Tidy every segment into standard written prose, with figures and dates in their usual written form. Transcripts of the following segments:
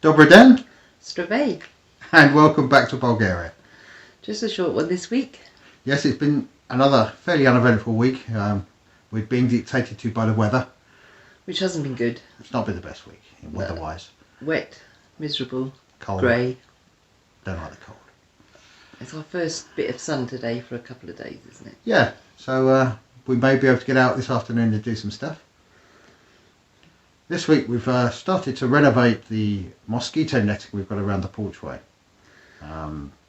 Dobar den, Stravej. and welcome back to Bulgaria. Just a short one this week. Yes, it's been another fairly uneventful week. We've been dictated to by the weather. Which hasn't been good. It's not been the best week, weather-wise. Wet, miserable, Cold. grey. Don't like the cold. It's our first bit of sun today for a couple of days, isn't it? Yeah, so we may be able to get out this afternoon to do some stuff. This week we've started to renovate the mosquito netting we've got around the porchway.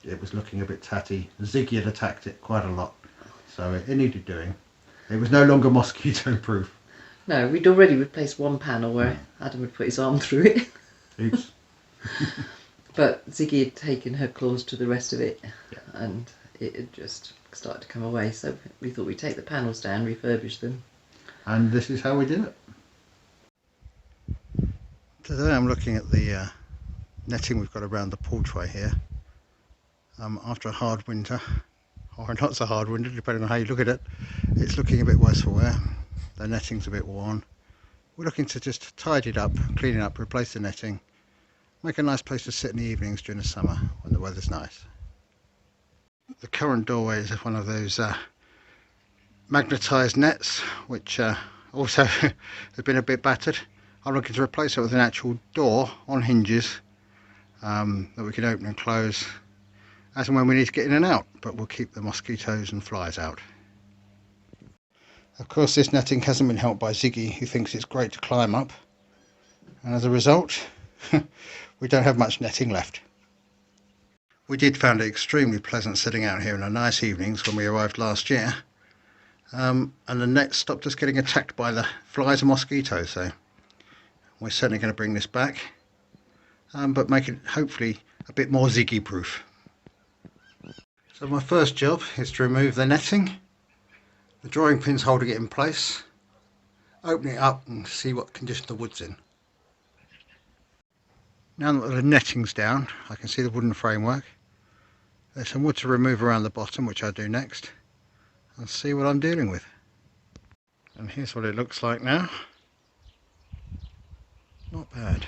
It was looking a bit tatty. Ziggy had attacked it quite a lot, so it needed doing. It was no longer mosquito proof. No, we'd already replaced one panel where Adam had put his arm through it. Oops. But Ziggy had taken her claws to the rest of it, Yeah. and it had just started to come away, so we thought we'd take the panels down, refurbish them. And this is how we did it. Today I'm looking at the netting we've got around the porchway here. After a hard winter, or not so hard winter, depending on how you look at it, it's looking a bit worse for wear. The netting's a bit worn. We're looking to just tidy it up, clean it up, replace the netting, make a nice place to sit in the evenings during the summer when the weather's nice. The current doorway is one of those magnetised nets, which also have been a bit battered. I'm looking to replace it with an actual door on hinges that we can open and close as and when we need to get in and out, but we'll keep the mosquitoes and flies out. Of course, this netting hasn't been helped by Ziggy, who thinks it's great to climb up, and as a result we don't have much netting left. We did find it extremely pleasant sitting out here in the nice evenings when we arrived last year, and the net stopped us getting attacked by the flies and mosquitoes, so we're certainly going to bring this back, but make it hopefully a bit more Ziggy proof. So my first job is to remove the netting, the drawing pins holding it in place, open it up and see what condition the wood's in. Now that the netting's down, I can see the wooden framework. There's some wood to remove around the bottom, which I'll do next, and see what I'm dealing with. And here's what it looks like now. Not bad.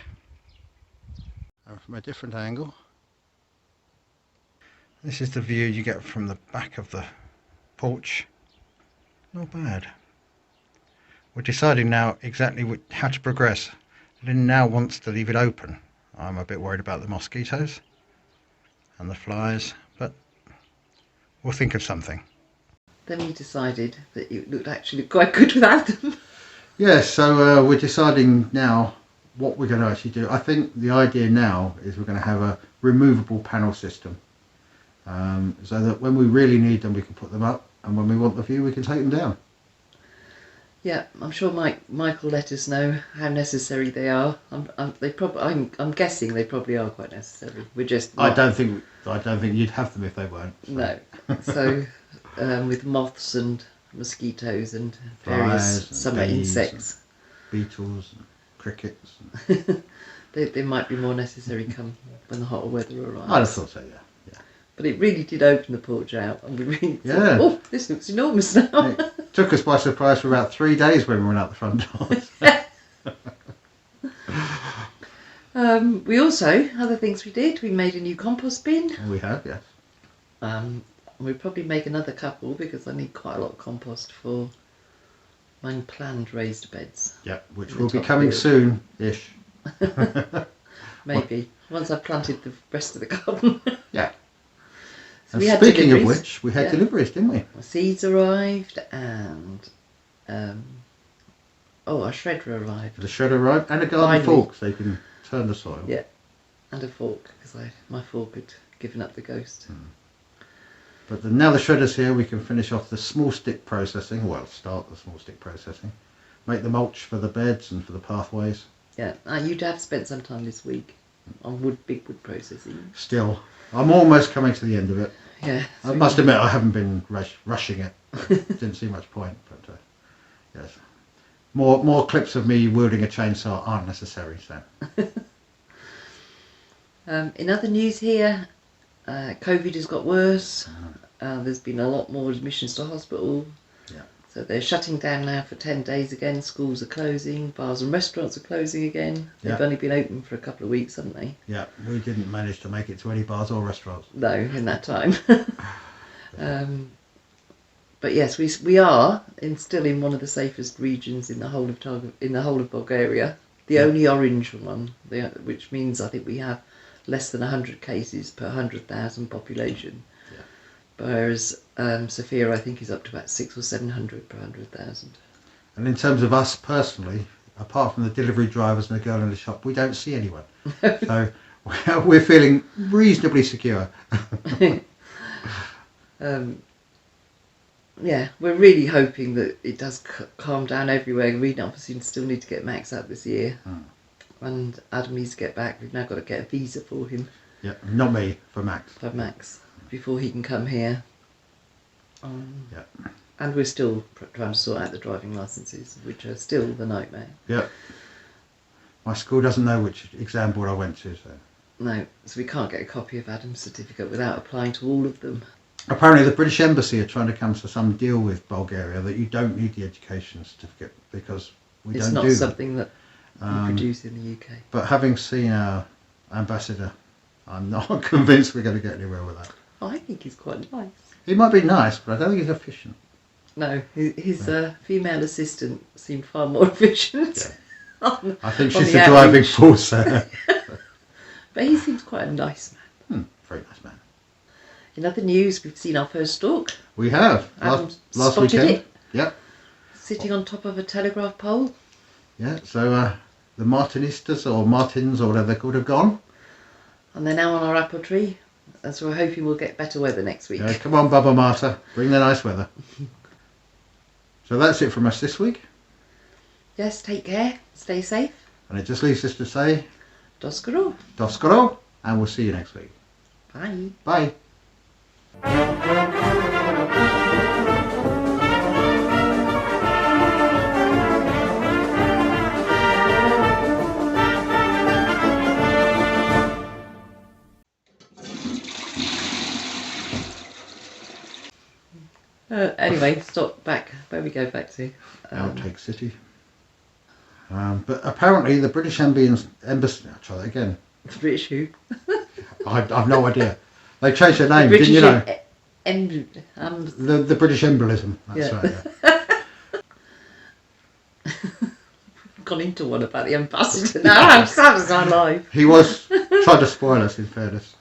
And from a different angle, this is the view you get from the back of the porch. Not bad. We're deciding now exactly how to progress. Lynn now wants to leave it open. I'm a bit worried about the mosquitoes and the flies, but we'll think of something. Then we decided that it looked actually quite good without them. Yes, so we're deciding now what we're going to actually do. I think the idea now is we're going to have a removable panel system, so that when we really need them we can put them up, and when we want the view we can take them down. Yeah, I'm sure Mike will let us know how necessary they are. I'm guessing they probably are quite necessary. We're just not. I don't think you'd have them if they weren't. So. No. So with moths and mosquitoes and various summer insects, beetles, and crickets. they might be more necessary come when the hotter weather arrives. I'd have thought so, yeah. But it really did open the porch out, and we really thought, oh, this looks enormous now. It took us by surprise for about 3 days when we went out the front doors. We also, other things we did, we made a new compost bin. We have, yes. We'll probably make another couple because I need quite a lot of compost for my unplanned raised beds. Yep, which will be coming soon-ish. Maybe, once I've planted the rest of the garden. Yeah. So and speaking of which, we had deliveries, didn't we? Seeds arrived and our shredder arrived. The shredder arrived and a garden fork so you can turn the soil. Yeah, and a fork because my fork had given up the ghost. But now the shredder's here, we can finish off the small stick processing. Well, start the small stick processing. Make the mulch for the beds and for the pathways. Yeah, you'd have spent some time this week on big wood processing. Still, I'm almost coming to the end of it. Yeah. I must admit I haven't been rushing it. Didn't see much point, but yes. More clips of me wielding a chainsaw aren't necessary. So. In other news here, COVID has got worse. There's been a lot more admissions to hospital. Yeah. So they're shutting down now for 10 days again. Schools are closing, bars and restaurants are closing again. They've only been open for a couple of weeks, haven't they? Yeah, we didn't manage to make it to any bars or restaurants. No, in that time. But yes, we are still in one of the safest regions in the whole of Bulgaria. The only orange one, which means I think we have less than 100 cases per 100,000 population. Whereas Sofia, I think, is up to about 600 or 700 per 100,000. And in terms of us personally, apart from the delivery drivers and the girl in the shop, we don't see anyone. So we're feeling reasonably secure. Yeah, we're really hoping that it does calm down everywhere. We obviously still need to get Max out this year. And Adam needs to get back. We've now got to get a visa for him. Yeah, not me, for Max. For Max. Before he can come here. And we're still trying to sort out the driving licences, which are still the nightmare. Yeah. My school doesn't know which exam board I went to, so... No, so we can't get a copy of Adam's certificate without applying to all of them. Apparently the British Embassy are trying to come to some deal with Bulgaria that you don't need the education certificate because we don't do that. It's not something that we produce in the UK. But having seen our ambassador, I'm not convinced we're going to get anywhere with that. I think he's quite nice. He might be nice, but I don't think he's efficient. No, his female assistant seemed far more efficient. I think she's the driving force there. But he seems quite a nice man. Very nice man. In other news, we've seen our first stork. We have. Last weekend. It. Yep. Sitting on top of a telegraph pole. Yeah, so the Martinistas, or Martins, or whatever they're called, have gone. And they're now on our apple tree. And so we're hoping we'll get better weather next week. Yeah, come on, Baba Marta. Bring the nice weather. So that's it from us this week. Yes, take care. Stay safe. And it just leaves us to say... Doskoro. Doskoro. And we'll see you next week. Bye. Bye. Anyway, stop back. Where we go back to? Outtake City. But apparently the British Embassy... I'll try that again. The British who? I've no idea. They changed their name, didn't you know? The British embolism. That's right. Yeah. Gone into one about the ambassador now. I'm sad as I'm alive. He was trying to spoil us, in fairness.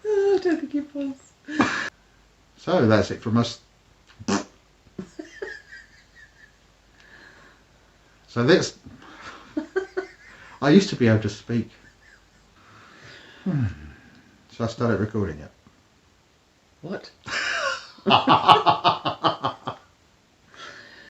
I don't think he was. So that's it from us. So this... I used to be able to speak. So I started recording it. What?